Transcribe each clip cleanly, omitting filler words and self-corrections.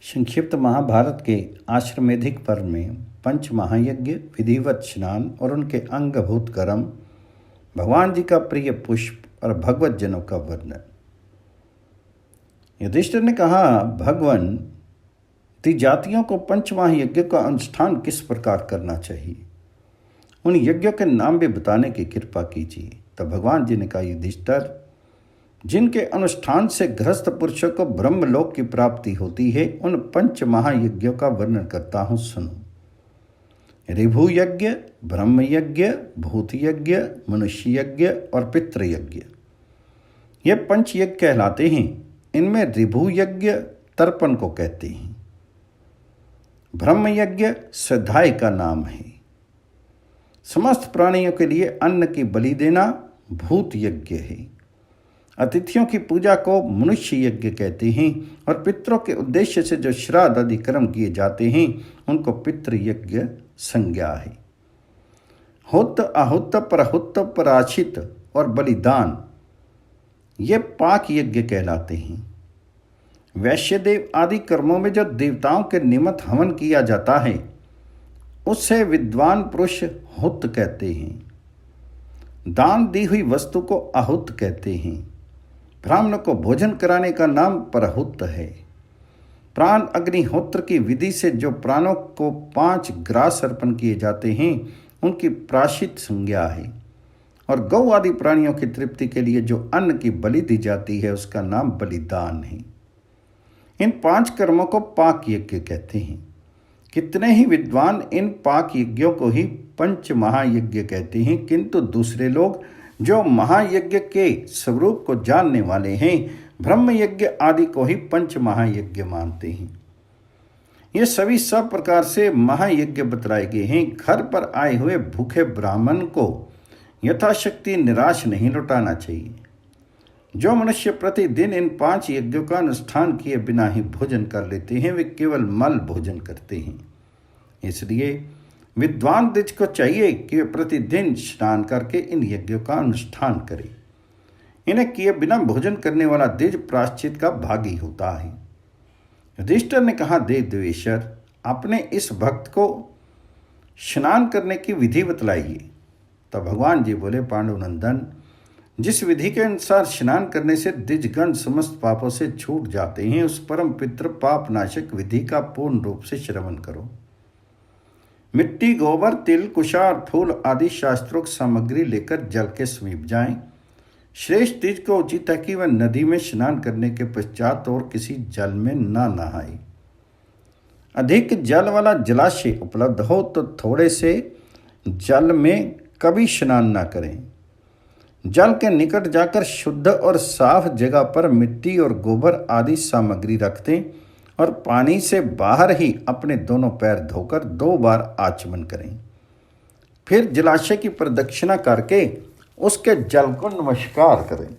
संक्षिप्त महाभारत के आश्वमेधिक पर्व में पंच महायज्ञ, विधिवत स्नान और उनके अंगभूत कर्म, भगवान जी का प्रिय पुष्प और भगवत जनों का वर्णन। युधिष्ठिर ने कहा, भगवान, जातियों को पंच महायज्ञ का अनुष्ठान किस प्रकार करना चाहिए, उन यज्ञों के नाम भी बताने की कृपा कीजिए। तब भगवान जी ने कहा, युधिष्ठिर, जिनके अनुष्ठान से गृहस्थ पुरुषों को ब्रह्मलोक की प्राप्ति होती है, उन पंच महायज्ञों का वर्णन करता हूँ, सुनो। ऋभु यज्ञ, ब्रह्म यज्ञ, भूत यज्ञ, मनुष्य यज्ञ और पितृ यज्ञ, ये पंच यज्ञ कहलाते हैं। इनमें ऋभु यज्ञ तर्पण को कहते हैं। ब्रह्म यज्ञ श्रद्धाई का नाम है। समस्त प्राणियों के लिए अन्न की बलि देना भूत यज्ञ है। अतिथियों की पूजा को मनुष्य यज्ञ कहते हैं और पितरों के उद्देश्य से जो श्राद्ध आदि कर्म किए जाते हैं उनको पितृ यज्ञ संज्ञा है। हुत, आहुत, परहुत, पराचित और बलिदान, ये पाक यज्ञ कहलाते हैं। वैश्यदेव आदि कर्मों में जो देवताओं के निमित्त हवन किया जाता है उससे विद्वान पुरुष हुत कहते हैं। दान दी हुई वस्तु को आहुत कहते हैं। ब्राह्मण को भोजन कराने का नाम परहुत है। प्राण अग्निहोत्र की विधि से जो प्राणों को 5 ग्रास अर्पण किए जाते हैं उनकी प्रायश्चित संज्ञा है। और गौ आदि प्राणियों की तृप्ति के लिए जो अन्न की बलि दी जाती है उसका नाम बलिदान है। इन 5 कर्मों को पाक यज्ञ कहते हैं। कितने ही विद्वान इन पाक यज्ञों को ही पंच महायज्ञ कहते हैं, किंतु दूसरे लोग जो महायज्ञ के स्वरूप को जानने वाले हैं ब्रह्म यज्ञ आदि को ही पंच महायज्ञ मानते हैं। ये सभी सब प्रकार से महायज्ञ बतलाए गए हैं। घर पर आए हुए भूखे ब्राह्मण को यथाशक्ति निराश नहीं लौटाना चाहिए। जो मनुष्य प्रतिदिन इन 5 यज्ञों का अनुष्ठान किए बिना ही भोजन कर लेते हैं वे केवल मल भोजन करते हैं। इसलिए विद्वान द्विज को चाहिए कि वे प्रतिदिन स्नान करके इन यज्ञों का अनुष्ठान करें। इन्हें किए बिना भोजन करने वाला द्विज प्रायश्चित का भागी होता है। युधिष्ठिर ने कहा, देव देवेश्वर, अपने इस भक्त को स्नान करने की विधि बतलाइए। तब भगवान जी बोले, पांडुनंदन, जिस विधि के अनुसार स्नान करने से द्विजगण समस्त पापों से छूट जाते हैं उस परम पितृ पाप नाशक विधि का पूर्ण रूप से श्रवण करो। मिट्टी, गोबर, तिल, कुशार, फूल आदि शास्त्रोक्त सामग्री लेकर जल के समीप जाएं। श्रेष्ठ द्विज को उचित है कि वह नदी में स्नान करने के पश्चात और किसी जल में न नहाए। अधिक जल वाला जलाशय उपलब्ध हो तो थोड़े से जल में कभी स्नान न करें। जल के निकट जाकर शुद्ध और साफ जगह पर मिट्टी और गोबर आदि सामग्री रख दें और पानी से बाहर ही अपने दोनों पैर धोकर 2 बार आचमन करें। फिर जलाशय की प्रदक्षिणा करके उसके जल को नमस्कार करें।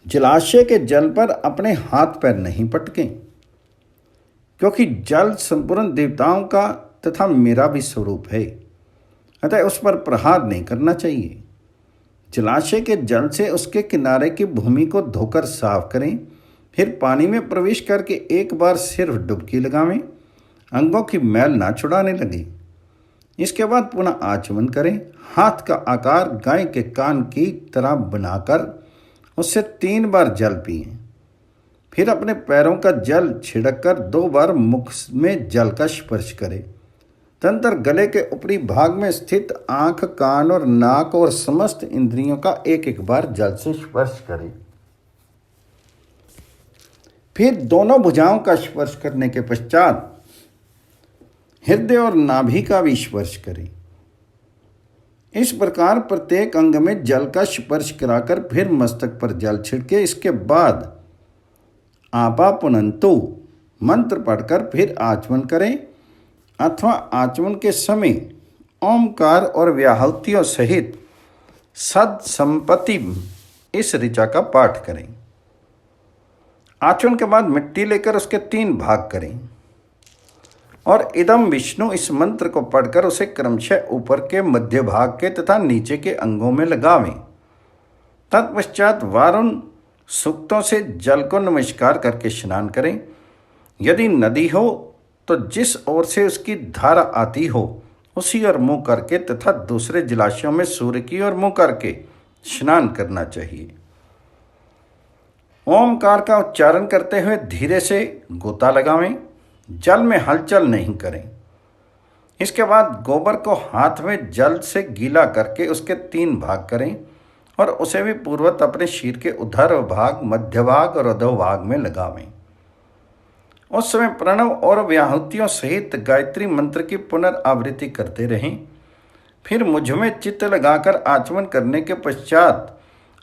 जलाशय के जल पर अपने हाथ पैर नहीं पटकें, क्योंकि जल संपूर्ण देवताओं का तथा मेरा भी स्वरूप है, अतः उस पर प्रहार नहीं करना चाहिए। जलाशय के जल से उसके किनारे की भूमि को धोकर साफ करें। फिर पानी में प्रवेश करके एक बार सिर्फ डुबकी लगावें, अंगों की मैल ना छुड़ाने लगे। इसके बाद पुनः आचमन करें। हाथ का आकार गाय के कान की तरह बनाकर उससे 3 बार जल पिएं। फिर अपने पैरों का जल छिड़क कर 2 बार मुख में जल का स्पर्श करें। तदनंतर गले के ऊपरी भाग में स्थित आंख, कान और नाक और समस्त इंद्रियों का एक बार जल से स्पर्श करें। फिर दोनों भुजाओं का स्पर्श करने के पश्चात हृदय और नाभि का भी स्पर्श करें। इस प्रकार प्रत्येक अंग में जल का स्पर्श कराकर फिर मस्तक पर जल छिड़के। इसके बाद आपा पुनंतु मंत्र पढ़कर फिर आचमन करें अथवा आचमन के समय ओमकार और व्याहतियों सहित सद संपत्ति इस ऋचा का पाठ करें। आचमन के बाद मिट्टी लेकर उसके 3 भाग करें और इदम विष्णु इस मंत्र को पढ़कर उसे क्रमशः ऊपर के मध्य भाग के तथा नीचे के अंगों में लगावें। तत्पश्चात वारुण सूक्तों से जल को नमस्कार करके स्नान करें। यदि नदी हो तो जिस ओर से उसकी धारा आती हो उसी ओर मुंह करके तथा दूसरे जलाशयों में सूर्य की ओर मुंह करके स्नान करना चाहिए। ओमकार का उच्चारण करते हुए धीरे से गोता लगावें, जल में हलचल नहीं करें। इसके बाद गोबर को हाथ में जल से गीला करके उसके 3 भाग करें और उसे भी पूर्ववत अपने शीर के ऊर्ध्व भाग, मध्य भाग और अधो भाग में लगावें। उस समय प्रणव और व्याहुतियों सहित गायत्री मंत्र की पुनरावृत्ति करते रहें। फिर मुझ में चित्त लगाकर आचमन करने के पश्चात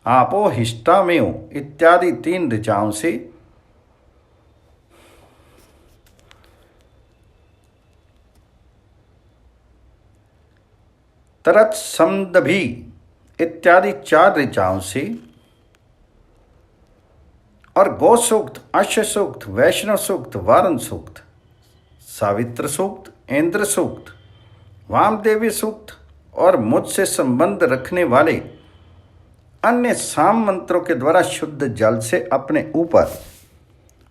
आपो हिष्टामेव इत्यादि 3 ऋचाओं से तरत समदभी इत्यादि 4 ऋचाओं से और गो सूक्त, अश्व सूक्त, वैष्णव सूक्त, वारण सूक्त, सावित्र सूक्त, इंद्र सूक्त, वामदेवी सूक्त और मुझसे संबंध रखने वाले अन्य साम मंत्रों के द्वारा शुद्ध जल से अपने ऊपर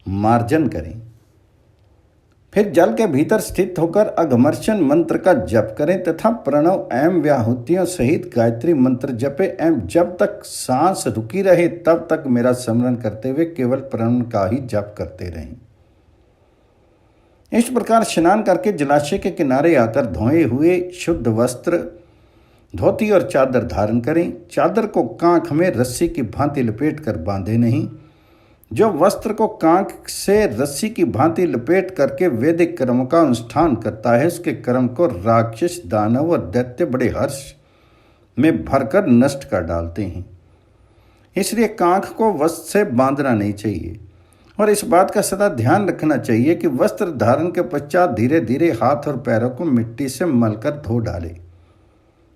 मार्जन करें। फिर जल के भीतर स्थित होकर अघमर्षण मंत्र का जप करें तथा प्रणव एवं व्याहुतियों सहित गायत्री मंत्र जपे एवं जब तक सांस रुकी रहे तब तक मेरा स्मरण करते हुए केवल प्रणव का ही जप करते रहें। इस प्रकार स्नान करके जलाशय के किनारे आकर धोए हुए शुद्ध वस्त्र, धोती और चादर धारण करें। चादर को कांख में रस्सी की भांति लपेट कर बांधे नहीं। जो वस्त्र को कांख से रस्सी की भांति लपेट करके वैदिक कर्म का अनुष्ठान करता है उसके कर्म को राक्षस, दानव और दैत्य बड़े हर्ष में भरकर नष्ट कर डालते हैं। इसलिए कांख को वस्त्र से बांधना नहीं चाहिए और इस बात का सदा ध्यान रखना चाहिए कि वस्त्र धारण के पश्चात धीरे धीरे हाथ और पैरों को मिट्टी से मलकर धो डाले।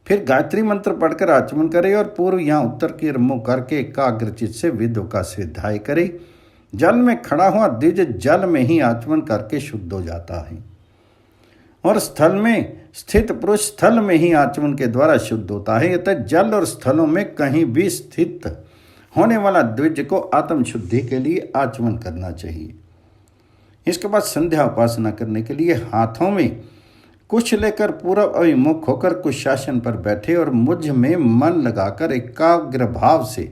फिर गायत्री मंत्र पढ़कर आचमन करे और पूर्व यहाँ उत्तर की ओर मुँह करके एकाग्रचित से विधि का स्वाध्याय करे। जल में खड़ा हुआ द्विज जल में ही आचमन करके शुद्ध हो जाता है और स्थल में स्थित पुरुष स्थल में ही आचमन के द्वारा शुद्ध होता है। अतः जल और स्थलों में कहीं भी स्थित होने वाला द्विज को आत्म शुद्धि के लिए आचमन करना चाहिए। इसके बाद संध्या उपासना करने के लिए हाथों में कुछ लेकर पूर्व अभिमुख होकर कुशासन पर बैठे और मुझ में मन लगाकर एकाग्र भाव से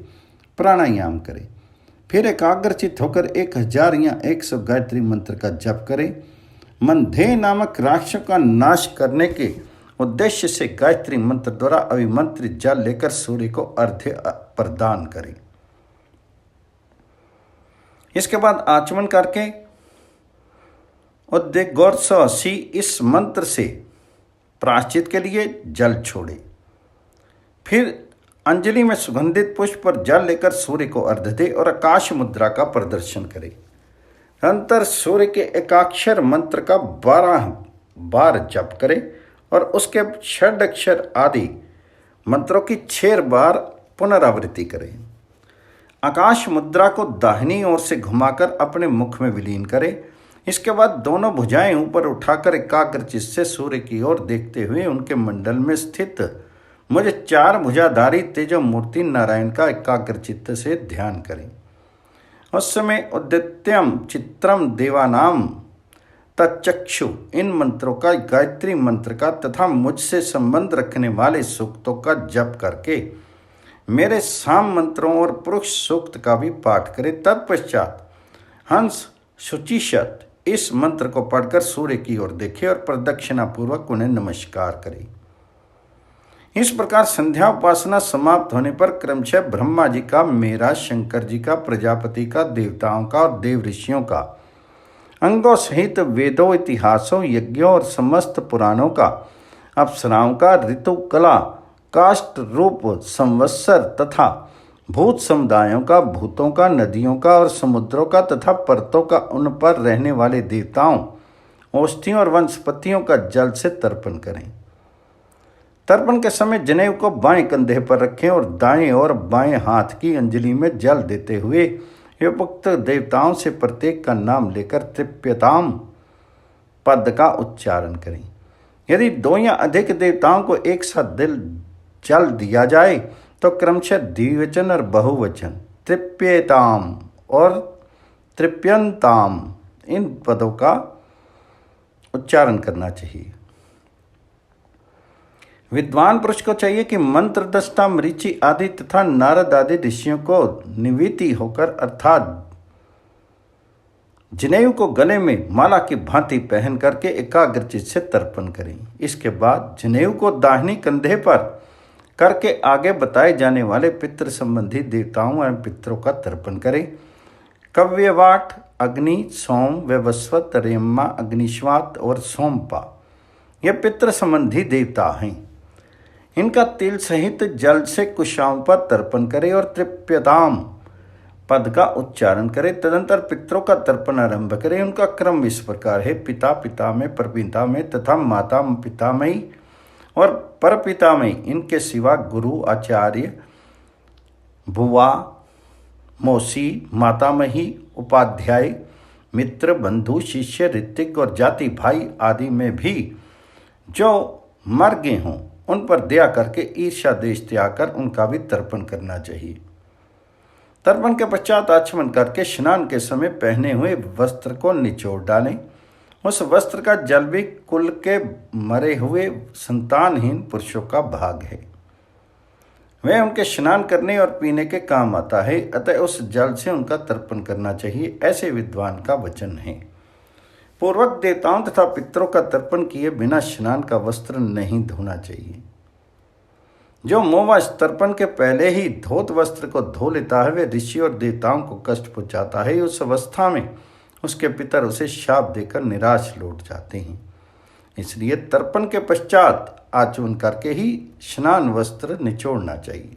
प्राणायाम करें। फिर एकाग्रचित होकर 1000 या 100 गायत्री मंत्र का जप करें। मंधे नामक राक्षस का नाश करने के उद्देश्य से गायत्री मंत्र द्वारा अभिमंत्रित जल लेकर सूर्य को अर्घ्य प्रदान करें। इसके बाद आचमन करके उद्योगोत्सवसी इस मंत्र से प्रायश्चित के लिए जल छोड़े। फिर अंजलि में सुगंधित पुष्प पर जल लेकर सूर्य को अर्घ्य दे और आकाश मुद्रा का प्रदर्शन करे। अंतर सूर्य के एकाक्षर मंत्र का 12 बार जप करे और उसके षडाक्षर आदि मंत्रों की 6 बार पुनरावृत्ति करे। आकाश मुद्रा को दाहिनी ओर से घुमाकर अपने मुख में विलीन करे। इसके बाद दोनों भुजाएं ऊपर उठाकर एकाग्रचित से सूर्य की ओर देखते हुए उनके मंडल में स्थित मुझे 4 भुजाधारी तेजो मूर्ति नारायण का एकाग्रचित्त से ध्यान करें। उस समय उद्यत्यम चित्रम देवानाम तच्चक्षु इन मंत्रों का, गायत्री मंत्र का तथा मुझसे संबंध रखने वाले सूक्तों का जप करके मेरे साम मंत्रों और पुरुष सूक्त का भी पाठ करें। तत्पश्चात हंस शुचिशत इस मंत्र को पढ़कर सूर्य की ओर देखे और प्रदक्षिणा पूर्वक उन्हें नमस्कार करें। इस प्रकार संध्या उपासना समाप्त होने पर क्रमशः ब्रह्मा जी का, मेरा, शंकर जी का, प्रजापति का, देवताओं का और देव ऋषियों का, अंगों सहित वेदों, इतिहासों, यज्ञों और समस्त पुराणों का, अप्सराओं का, ऋतु कला, काष्ठ रूप संवत्सर तथा भूत समुदायों का, भूतों का, नदियों का और समुद्रों का तथा पर्वतों का, उन पर रहने वाले देवताओं, औषधियों और वनस्पतियों का जल से तर्पण करें। तर्पण के समय जनेऊ को बाएं कंधे पर रखें और दाएं और बाएं हाथ की अंजलि में जल देते हुए उपयुक्त देवताओं से प्रत्येक का नाम लेकर तृप्यताम पद का उच्चारण करें। यदि 2 या अधिक देवताओं को एक साथ जल दिया जाए तो क्रमशः द्विवचन और बहुवचन तृप्येताम और तृप्यंताम, इन पदों का उच्चारण करना चाहिए। विद्वान पुरुष को चाहिए कि मंत्र दृष्टा मरीचि आदि तथा नारद आदि ऋषियों को निवृत्ति होकर अर्थात जनेऊ को गले में माला की भांति पहन करके एकाग्रचित से तर्पण करें। इसके बाद जनेऊ को दाहिनी कंधे पर करके आगे बताए जाने वाले पितृ संबंधी देवताओं एवं पितरों का तर्पण करें। कव्यवाट, अग्नि, सोम, वैवस्वत, रेम्मा, अग्निश्वात और सोमपा ये पितृ संबंधी देवता हैं। इनका तिल सहित जल से कुशाओं पर तर्पण करें और तृप्यताम पद का उच्चारण करें। तदंतर पितरों का तर्पण आरंभ करें। उनका क्रम इस प्रकार है: पिता पितामह, परपिता में तथा माता पितामही और परपिता में इनके सिवा गुरु, आचार्य, बुआ, मौसी, मातामही, उपाध्याय, मित्र, बंधु, शिष्य, ऋतिक और जाति भाई आदि में भी जो मर गए हों उन पर दया करके ईर्ष्या देश त्याग कर उनका भी तर्पण करना चाहिए। तर्पण के पश्चात आचमन करके स्नान के समय पहने हुए वस्त्र को निचोड़ डालें। उस वस्त्र का जल भी कुल के मरे हुए संतानहीन पुरुषों का भाग है। वह उनके स्नान करने और पीने के काम आता है, अतः उस जल से उनका तर्पण करना चाहिए, ऐसे विद्वान का वचन है। पूर्वक देवताओं तथा पितरों का तर्पण किए बिना स्नान का वस्त्र नहीं धोना चाहिए। जो मोहवश तर्पण के पहले ही धोत वस्त्र को धो लेता है वे ऋषि और देवताओं को कष्ट पहुंचाता है। उस अवस्था में उसके पितर उसे शाप देकर निराश लौट जाते हैं। इसलिए तर्पण के पश्चात आचमन करके ही स्नान वस्त्र निचोड़ना चाहिए।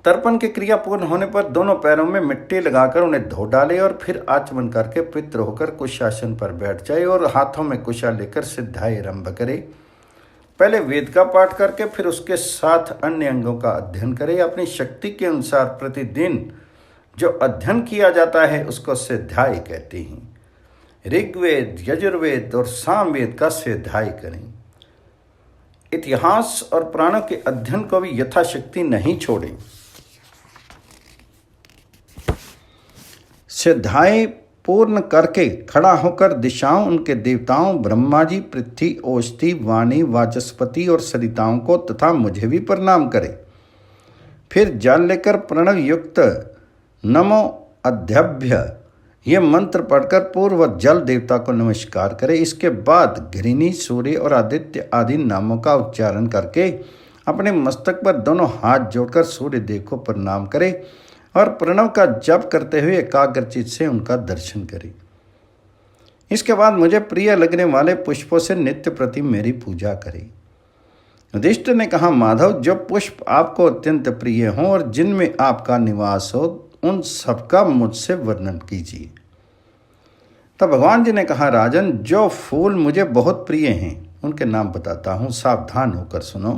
तर्पण की क्रिया पूर्ण होने पर दोनों पैरों में मिट्टी लगाकर उन्हें धो डाले और फिर आचमन करके पितृ होकर कुशासन पर बैठ जाए और हाथों में कुशा लेकर सिद्धाई आरंभ करे। पहले वेद का पाठ करके फिर उसके साथ अन्य अंगों का अध्ययन करे। अपनी शक्ति के अनुसार प्रतिदिन जो अध्ययन किया जाता है उसको स्वाध्याय कहते हैं। ऋग्वेद, यजुर्वेद और सामवेद का स्वाध्याय करें। इतिहास और पुराणों के अध्ययन को भी यथाशक्ति नहीं छोड़ें। स्वाध्याय पूर्ण करके खड़ा होकर दिशाओं, उनके देवताओं ब्रह्मा जी, पृथ्वी, ओष्ठी, वाणी, वाचस्पति और सरिताओं को तथा मुझे भी प्रणाम करे। फिर जल लेकर प्रणव युक्त नमो अध्यभ्य ये मंत्र पढ़कर पूर्व जल देवता को नमस्कार करे। इसके बाद घृणी, सूर्य और आदित्य आदि नामों का उच्चारण करके अपने मस्तक पर दोनों हाथ जोड़कर सूर्य देव को प्रणाम करे और प्रणव का जप करते हुए एकाग्रचित से उनका दर्शन करें। इसके बाद मुझे प्रिय लगने वाले पुष्पों से नित्य प्रति मेरी पूजा करें। युधिष्ठिर ने कहा, माधव, जो पुष्प आपको अत्यंत प्रिय हों और जिनमें आपका निवास हो उन सबका मुझसे वर्णन कीजिए। तब भगवान जी ने कहा, राजन, जो फूल मुझे बहुत प्रिय हैं उनके नाम बताता हूँ, सावधान होकर सुनो।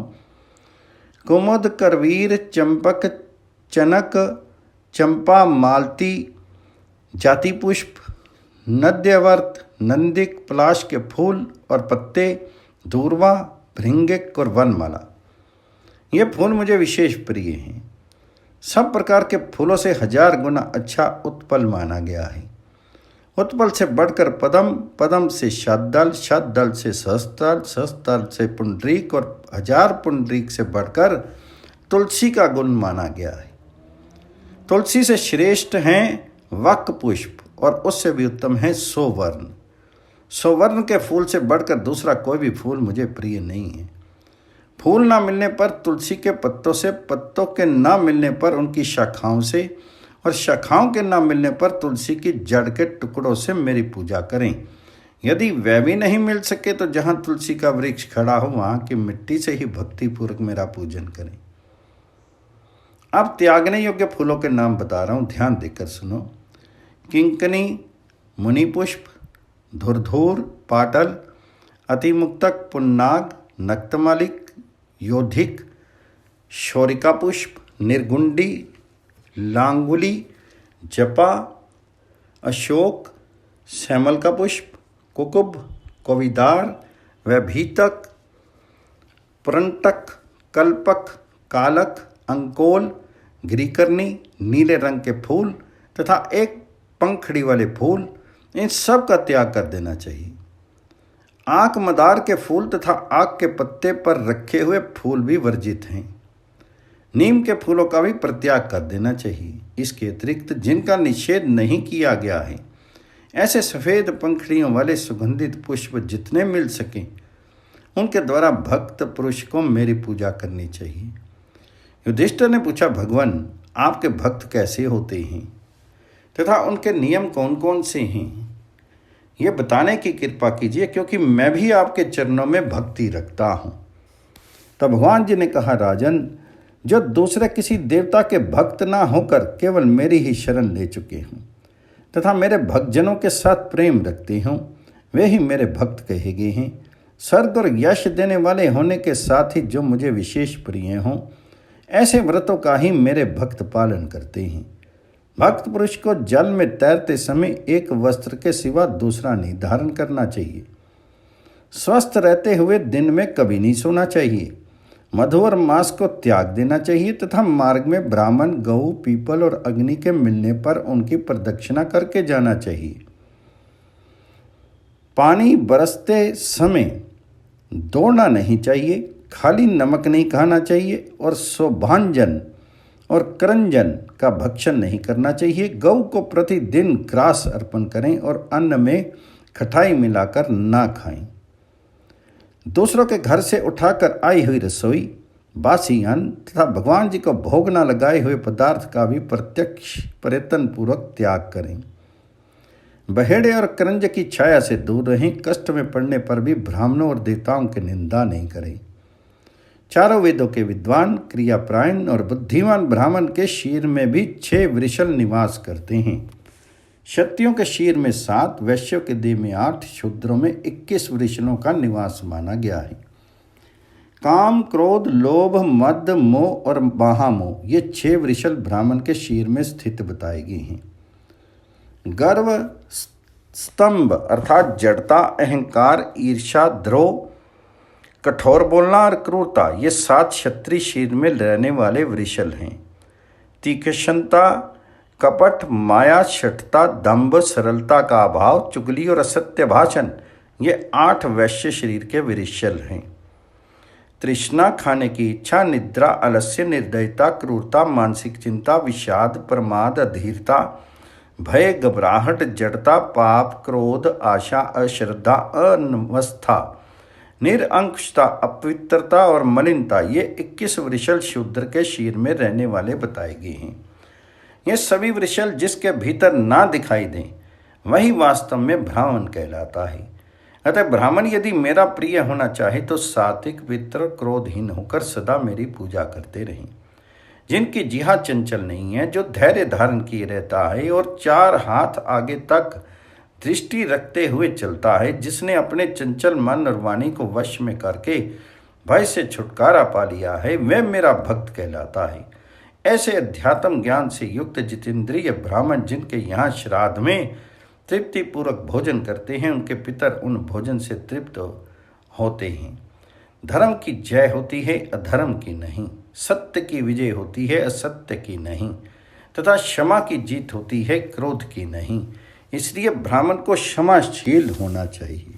कुमुद, करवीर, चंपक, चनक, चंपा, मालती, जाति पुष्प, नद्यवर्त, नंदिक, पलाश के फूल और पत्ते, दूर्वा, भृंगिक और वनमाला, ये फूल मुझे विशेष प्रिय हैं। सब प्रकार के फूलों से 1000 गुना अच्छा उत्पल माना गया है। उत्पल से बढ़कर पदम, पदम से शतदल, शतदल से सहस्त्रदल, सहस्त्रदल से पुंडरीक और 1000 पुंडरीक से बढ़कर तुलसी का गुण माना गया है। तुलसी से श्रेष्ठ हैं वक पुष्प और उससे भी उत्तम है सोवर्ण। सोवर्ण के फूल से बढ़कर दूसरा कोई भी फूल मुझे प्रिय नहीं है। फूल ना मिलने पर तुलसी के पत्तों से, पत्तों के ना मिलने पर उनकी शाखाओं से और शाखाओं के ना मिलने पर तुलसी की जड़ के टुकड़ों से मेरी पूजा करें। यदि वह भी नहीं मिल सके तो जहाँ तुलसी का वृक्ष खड़ा हो वहाँ की मिट्टी से ही भक्तिपूर्वक मेरा पूजन करें। अब त्यागने योग्य फूलों के नाम बता रहा हूँ, ध्यान देकर सुनो। किंकनी, मुनिपुष्प, धुरधुर, पाटल, अतिमुक्तक, पुन्नाग, नक्तमालिक, योधिक, शौरिका पुष्प, निर्गुंडी, लांगुली, जपा, अशोक, श्यामल का पुष्प, कुकुब, कविदार, वैभीतक, पुरंटक, कल्पक, कालक, अंकोल, गिरीकरनी, नीले रंग के फूल तथा एक पंखड़ी वाले फूल, इन सब का त्याग कर देना चाहिए। आंख मदार के फूल तथा आक के पत्ते पर रखे हुए फूल भी वर्जित हैं। नीम के फूलों का भी परित्याग कर देना चाहिए। इसके अतिरिक्त जिनका निषेध नहीं किया गया है, ऐसे सफ़ेद पंखड़ियों वाले सुगंधित पुष्प जितने मिल सकें, उनके द्वारा भक्त पुरुष को मेरी पूजा करनी चाहिए। युधिष्ठिर ने पूछा, भगवान आपके भक्त कैसे होते हैं तथा उनके नियम कौन कौन से हैं, ये बताने की कृपा कीजिए, क्योंकि मैं भी आपके चरणों में भक्ति रखता हूँ। तब भगवान जी ने कहा, राजन, जो दूसरे किसी देवता के भक्त ना होकर केवल मेरी ही शरण ले चुके हों तथा मेरे भक्तजनों के साथ प्रेम रखते हों, वे ही मेरे भक्त कहे गए हैं। स्वर्ग और यश देने वाले होने के साथ ही जो मुझे विशेष प्रिय हों, ऐसे व्रतों का ही मेरे भक्त पालन करते हैं। भक्त पुरुष को जल में तैरते समय एक वस्त्र के सिवा दूसरा नहीं धारण करना चाहिए। स्वस्थ रहते हुए दिन में कभी नहीं सोना चाहिए। मधु और मांस को त्याग देना चाहिए तथा मार्ग में ब्राह्मण, गऊ, पीपल और अग्नि के मिलने पर उनकी प्रदक्षिणा करके जाना चाहिए। पानी बरसते समय दौड़ना नहीं चाहिए, खाली नमक नहीं खाना चाहिए और शोभांजन और करंजन का भक्षण नहीं करना चाहिए। गऊ को प्रतिदिन ग्रास अर्पण करें और अन्न में खटाई मिलाकर ना खाएं। दूसरों के घर से उठाकर आई हुई रसोई, बासी अन्न तथा भगवान जी को भोग न लगाए हुए पदार्थ का भी प्रत्यक्ष प्रयत्न पूर्वक त्याग करें। बहेड़े और करंज की छाया से दूर रहें। कष्ट में पड़ने पर भी ब्राह्मणों और देवताओं की निंदा नहीं करें। चारों वेदों के विद्वान, क्रियापरायण और बुद्धिमान ब्राह्मण के शीर में भी 6 वृषल निवास करते हैं। क्षत्रियों के शीर में 7, वैश्यों के देह में 8, शूद्रों में 21 वृषलों का निवास माना गया है। काम, क्रोध, लोभ, मद, मोह और महामोह, ये 6 वृषल ब्राह्मण के शीर में स्थित बताए गए हैं। गर्व, स्तंभ अर्थात जड़ता, अहंकार, ईर्ष्या, द्रोह, कठोर बोलना और क्रूरता, ये 7 क्षत्रिय शीर में रहने वाले वृषल हैं। तीक्ष्णता, कपट, माया, शठता, दंभ, सरलता का अभाव, चुगली और असत्य भाषण, ये 8 वैश्य शरीर के वृषल हैं। तृष्णा, खाने की इच्छा, निद्रा, आलस्य, निर्दयता, क्रूरता, मानसिक चिंता, विषाद, प्रमाद, अधीरता, भय, घबराहट, जड़ता, पाप, क्रोध, आशा, अश्रद्धा, अनवस्था, निरंकुशता, अपवित्रता और मलिनता, ये 21 वृषल शूद्र के शीर में रहने वाले बताए गए हैं। ये सभी वृषल जिसके भीतर ना दिखाई दें, वही वास्तव में ब्राह्मण कहलाता है। अतः ब्राह्मण यदि मेरा प्रिय होना चाहे तो सात्विक, पवित्र, क्रोधहीन होकर सदा मेरी पूजा करते रहें। जिनकी जिह्वा चंचल नहीं है, जो धैर्य धारण किए रहता है और 4 हाथ आगे तक दृष्टि रखते हुए चलता है, जिसने अपने चंचल मन और वाणी को वश में करके भय से छुटकारा पा लिया है, वह मेरा भक्त कहलाता है। ऐसे अध्यात्म ज्ञान से युक्त जितेंद्रिय ब्राह्मण जिनके यहाँ श्राद्ध में तृप्तिपूर्वक भोजन करते हैं, उनके पितर उन भोजन से तृप्त होते हैं। धर्म की जय होती है, अधर्म की नहीं। सत्य की विजय होती है, असत्य की नहीं। तथा क्षमा की जीत होती है, क्रोध की नहीं। इसलिए ब्राह्मण को क्षमाशील होना चाहिए।